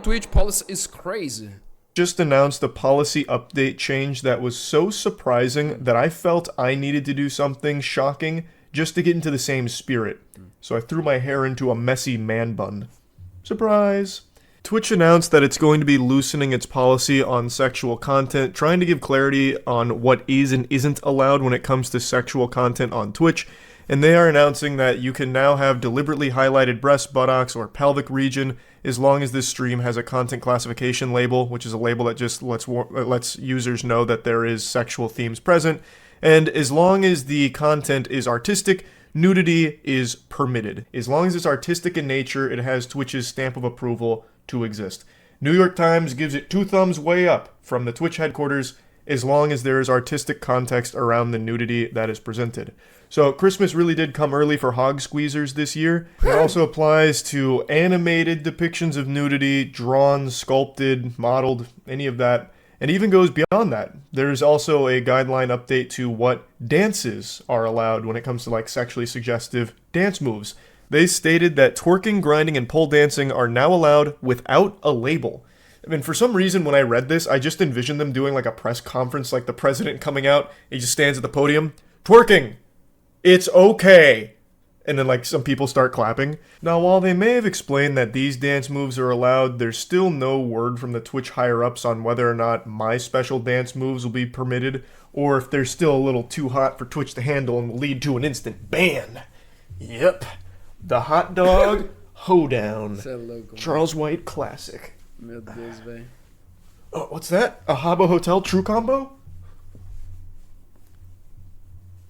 Twitch policy is crazy. Just announced a policy update change that was so surprising that I felt I needed to do something shocking just to get into the same spirit. So I threw my hair into a messy man bun. Surprise! Twitch announced that it's going to be loosening its policy on sexual content, trying to give clarity on what is and isn't allowed when it comes to sexual content on Twitch. And they are announcing that you can now have deliberately highlighted breasts, buttocks, or pelvic region as long as this stream has a content classification label, which is a label that just lets users know that there is sexual themes present. And as long as the content is artistic, nudity is permitted. As long as it's artistic in nature, it has Twitch's stamp of approval to exist. New York Times gives it 2 thumbs way up from the Twitch headquarters as long as there is artistic context around the nudity that is presented. So Christmas really did come early for hog squeezers this year. It also applies to animated depictions of nudity, drawn, sculpted, modeled, any of that. And even goes beyond that. There's also a guideline update to what dances are allowed when it comes to like sexually suggestive dance moves. They stated that twerking, grinding, and pole dancing are now allowed without a label. I mean, for some reason, when I read this, I just envisioned them doing like a press conference, like the president coming out, he just stands at the podium, twerking, it's okay. And then like some people start clapping. Now, while they may have explained that these dance moves are allowed, there's still no word from the Twitch higher-ups on whether or not my special dance moves will be permitted, or if they're still a little too hot for Twitch to handle and will lead to an instant ban. Yep. The hot dog hoedown. Charles White classic. Meu Deus, velho. Oh, what's that? A Habbo Hotel True Combo?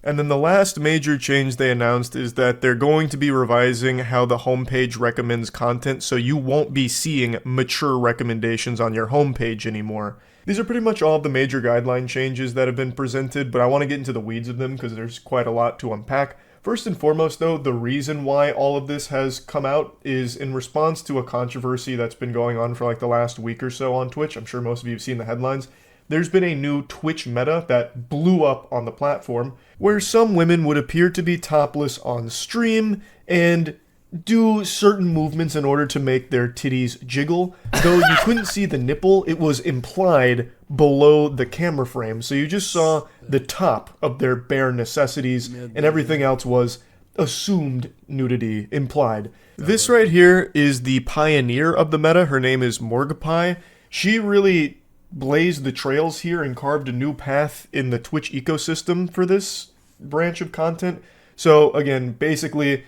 And then the last major change they announced is that they're going to be revising how the homepage recommends content, so you won't be seeing mature recommendations on your homepage anymore. These are pretty much all of the major guideline changes that have been presented, but I want to get into the weeds of them because there's quite a lot to unpack. First and foremost, though, the reason why all of this has come out is in response to a controversy that's been going on for like the last week or so on Twitch. I'm sure most of you have seen the headlines. There's been a new Twitch meta that blew up on the platform where some women would appear to be topless on stream and do certain movements in order to make their titties jiggle. Though you couldn't see the nipple, it was implied below the camera frame. So you just saw the top of their bare necessities and everything else was assumed nudity implied. This right here is the pioneer of the meta. Her name is Morgpie. She really blazed the trails here and carved a new path in the Twitch ecosystem for this branch of content. So again, basically,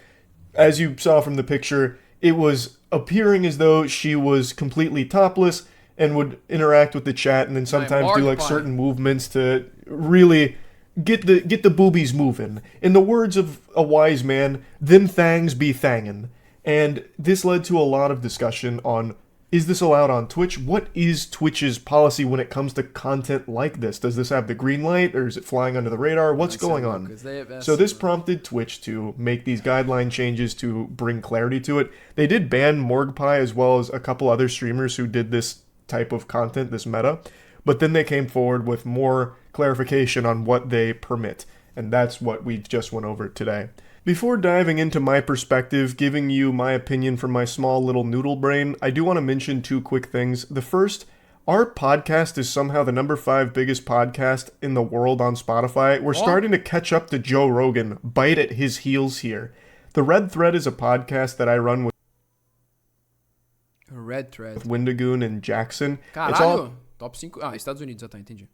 as you saw from the picture, it was appearing as though she was completely topless and would interact with the chat and then sometimes do like certain movements to really get the boobies moving. In the words of a wise man, them thangs be thangin'. And this led to a lot of discussion on, is this allowed on Twitch? What is Twitch's policy when it comes to content like this? Does this have the green light or is it flying under the radar? What's going on? So this prompted Twitch to make these guideline changes to bring clarity to it. They did ban Morgpie as well as a couple other streamers who did this type of content, this meta. But then they came forward with more clarification on what they permit. And that's what we just went over today. Before diving into my perspective, giving you my opinion from my small little noodle brain, I do want to mention 2 quick things. The first, our podcast is somehow the number 5 biggest podcast in the world on Spotify. We're starting to catch up to Joe Rogan, bite at his heels here. The Red Thread is a podcast that I run with Red Thread. Windigoon and Jackson. Caralho, it's all top 5. Ah, Estados Unidos, tá, entendi.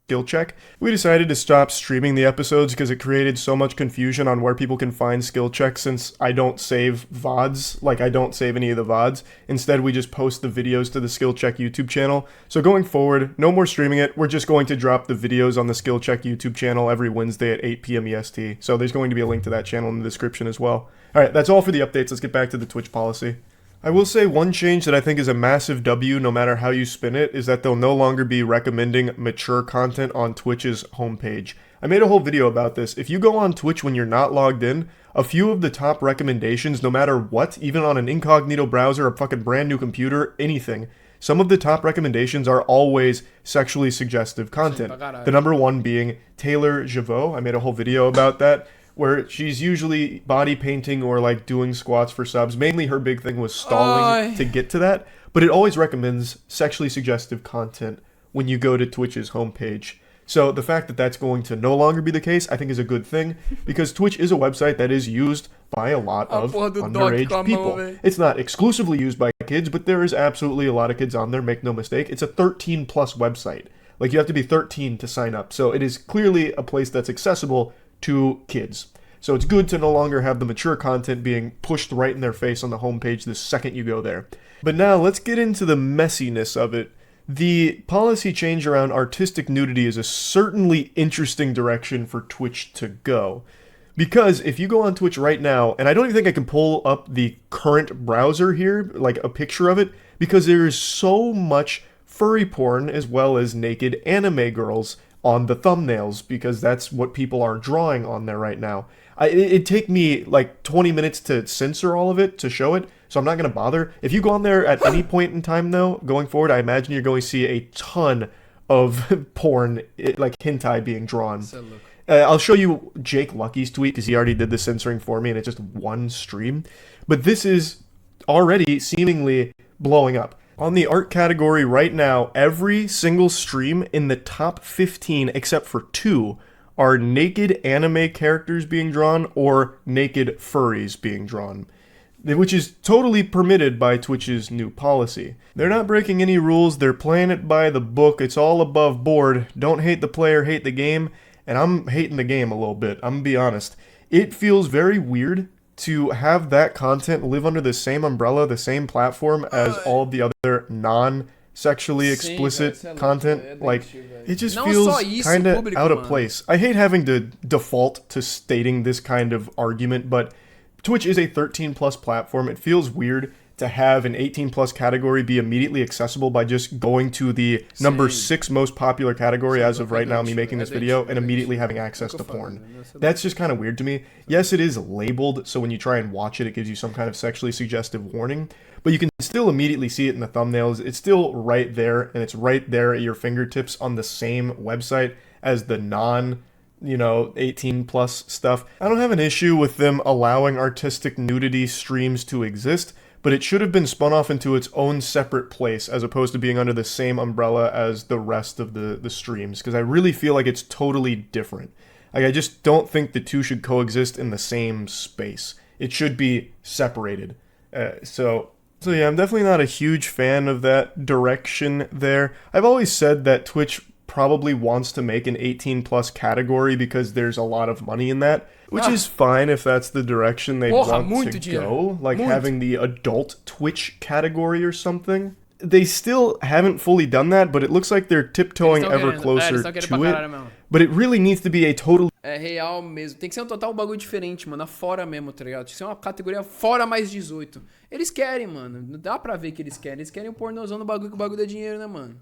Skill check. We decided to stop streaming the episodes because it created so much confusion on where people can find skill checks since I don't save VODs, like I don't save any of the VODs. Instead, we just post the videos to the Skill Check YouTube channel. So going forward, no more streaming it. We're just going to drop the videos on the Skill Check YouTube channel every Wednesday at 8 p.m. EST. So there's going to be a link to that channel in the description as well. All right, that's all for the updates. Let's get back to the Twitch policy. I will say one change that I think is a massive W no matter how you spin it is that they'll no longer be recommending mature content on Twitch's homepage. I made a whole video about this. If you go on Twitch when you're not logged in, a few of the top recommendations, no matter what, even on an incognito browser, a fucking brand new computer, anything, some of the top recommendations are always sexually suggestive content. The number 1 being Taylor Javot. I made a whole video about that, where she's usually body painting or like doing squats for subs. Mainly her big thing was stalling to get to that. but it always recommends sexually suggestive content when you go to Twitch's homepage. So the fact that that's going to no longer be the case, I think is a good thing, because Twitch is a website that is used by a lot of underage people. It's not exclusively used by kids, but there is absolutely a lot of kids on there, make no mistake. It's a 13 plus website. Like, you have to be 13 to sign up. So it is clearly a place that's accessible to kids. So it's good to no longer have the mature content being pushed right in their face on the homepage the second you go there. But now let's get into the messiness of it. The policy change around artistic nudity is a certainly interesting direction for Twitch to go. Because if you go on Twitch right now, and I don't even think I can pull up the current browser here, like a picture of it, because there is so much furry porn as well as naked anime girls on the thumbnails, because that's what people are drawing on there right now. It'd take me like 20 minutes to censor all of it to show it, so I'm not going to bother. If you go on there at any point in time, though, going forward, I imagine you're going to see a ton of porn, like hentai being drawn. I'll show you Jake Lucky's tweet, because he already did the censoring for me, and it's just one stream. But this is already seemingly blowing up. On the art category right now, every single stream in the top 15, except for 2, are naked anime characters being drawn or naked furries being drawn, which is totally permitted by Twitch's new policy. They're not breaking any rules, they're playing it by the book, it's all above board. Don't hate the player, hate the game, and I'm hating the game a little bit, I'm gonna be honest. It feels very weird to have that content live under the same umbrella, the same platform as all of the other non-sexually explicit content. Like, it just feels kind of out of place. I hate having to default to stating this kind of argument, but Twitch is a 13 plus platform. It feels weird to have an 18 plus category be immediately accessible by just going to the number 6 most popular category as of right now, me making this video, and immediately having access to porn. That's just kind of weird to me. Yes, it is labeled, so when you try and watch it, it gives you some kind of sexually suggestive warning, but you can still immediately see it in the thumbnails. It's still right there, and it's right there at your fingertips on the same website as the 18 plus stuff. I don't have an issue with them allowing artistic nudity streams to exist, but it should have been spun off into its own separate place as opposed to being under the same umbrella as the rest of the streams, because I really feel like it's totally different. Like, I just don't think the two should coexist in the same space. It should be separated. So yeah, I'm definitely not a huge fan of that direction there. I've always said that Twitch probably wants to make an 18 plus category because there's a lot of money in that, which is fine if that's the direction they want to go, like having the adult Twitch category or something. They still haven't fully done that, but it looks like they're tiptoeing ever closer to it. But it really needs to be a total... É real mesmo. Tem que ser um total bagulho diferente, mano. Fora mesmo, tá ligado? Tem que ser uma categoria fora mais 18. Eles querem, mano. Dá pra ver que eles querem. Eles querem o pornozão no bagulho, que o bagulho dá dinheiro, né, mano?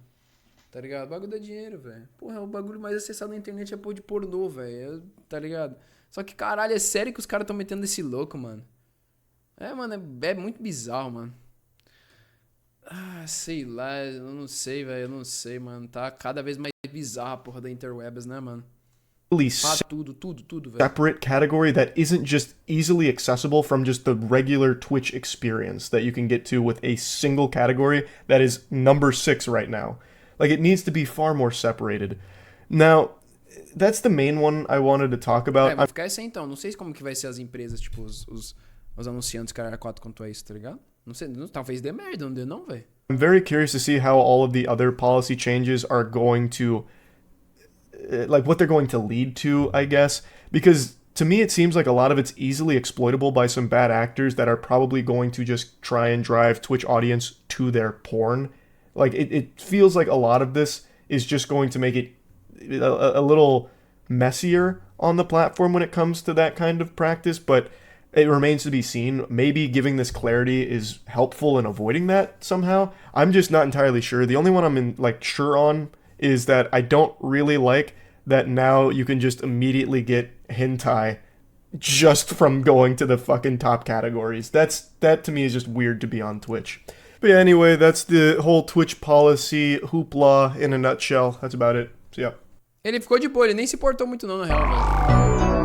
Tá ligado? O bagulho dá dinheiro, velho. Porra, o bagulho mais acessado na internet é pôr de pornô, velho. Tá ligado? Só que, caralho, é sério que os caras tão metendo esse louco, mano. É, mano, é muito bizarro, mano. Ah, sei lá, eu não sei, velho. Eu não sei, mano. Tá cada vez mais bizarra a porra da interwebs, né, mano? Tudo, velho. Separate category that isn't just easily accessible from just the regular Twitch experience that you can get to with a single category that is number 6 right now. Like, it needs to be far more separated. Now, that's the main one I wanted to talk about. Vai ficar assim então. Não sei como que vai ser as empresas, tipo, os anunciantes, cara, 4 quanto a isso, tá ligado? Não sei, talvez dê merda, não dê não, velho. I'm very curious to see how all of the other policy changes are going to, like, what they're going to lead to, I guess. Because to me, it seems like a lot of it's easily exploitable by some bad actors that are probably going to just try and drive Twitch audience to their porn. Like, it feels like a lot of this is just going to make it a little messier on the platform when it comes to that kind of practice, but it remains to be seen. Maybe giving this clarity is helpful in avoiding that somehow. I'm just not entirely sure. The only one I'm sure on is that I don't really like that now you can just immediately get hentai just from going to the fucking top categories. That to me is just weird to be on Twitch. But yeah, anyway, that's the whole Twitch policy hoopla in a nutshell. That's about it. So yeah. Ele ficou de boa, ele nem se portou muito não, na real, velho.